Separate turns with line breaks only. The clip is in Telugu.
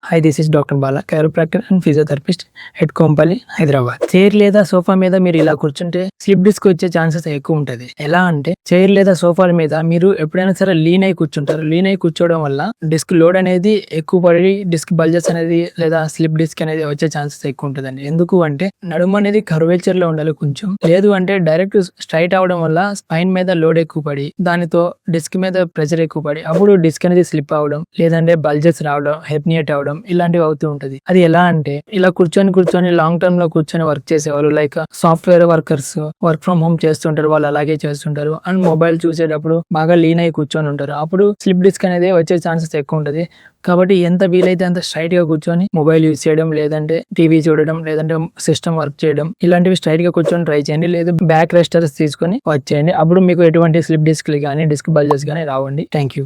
High, this is doctor Bala, chiropractor and physiotherapist at Kompally, Hyderabad. Chair లేదా సోఫా మీద మీరు ఇలా కూర్చుంటే స్లిప్ డిస్క్ వచ్చే ఛాన్సెస్ ఎక్కువ ఉంటది. ఎలా అంటే చైర్ లేదా సోఫాల మీద మీరు ఎప్పుడైనా సరే లీన్ అయి కూర్చుంటారు. లీన్ అయి కూర్చోవడం వల్ల డిస్క్ లోడ్ అనేది ఎక్కువ పడి డిస్క్ బల్జెస్ అనేది లేదా స్లిప్ డిస్క్ అనేది వచ్చే ఛాన్సెస్ ఎక్కువ ఉంటదండి. ఎందుకు అంటే నడుము అనేది కర్వేచర్ లో ఉండాలి కొంచెం. లేదు అంటే డైరెక్ట్ స్ట్రైట్ అవడం వల్ల స్పైన్ మీద లోడ్ ఎక్కువ పడి దానితో డిస్క్ మీద ప్రెషర్ ఎక్కువ పడి అప్పుడు డిస్క్ అనేది స్లిప్ అవడం, లేదంటే బల్జెస్ రావడం, హెర్నియేట్ అవడం ఇలాంటివి అవుతూ ఉంటది. అది ఎలా అంటే ఇలా కూర్చొని లాంగ్ టర్మ్ లో కూర్చొని వర్క్ చేసేవాళ్ళు, like software workers work from home చేస్తుంటారు, వాళ్ళు అలాగే చేస్తుంటారు. అండ్ మొబైల్ చూసేటప్పుడు బాగా లీన్ అయి కూర్చొని ఉంటారు. అప్పుడు స్లిప్ డిస్క్ అనేది వచ్చే ఛాన్సెస్ ఎక్కువ ఉంటది. కాబట్టి ఎంత వీలైతే అంత స్ట్రైట్ గా కూర్చొని మొబైల్ యూజ్ చేయడం, లేదంటే టీవీ చూడడం, లేదంటే సిస్టమ్ వర్క్ చేయడం ఇలాంటివి స్ట్రైట్ గా కూర్చొని ట్రై చేయండి. లేదు బ్యాక్ రెస్టర్స్ తీసుకొని వర్క్ చేయండి. అప్పుడు మీకు ఎటువంటి స్లిప్ డిస్క్ కానీ డిస్క్ బల్జెస్ కానీ రావండి. Thank you.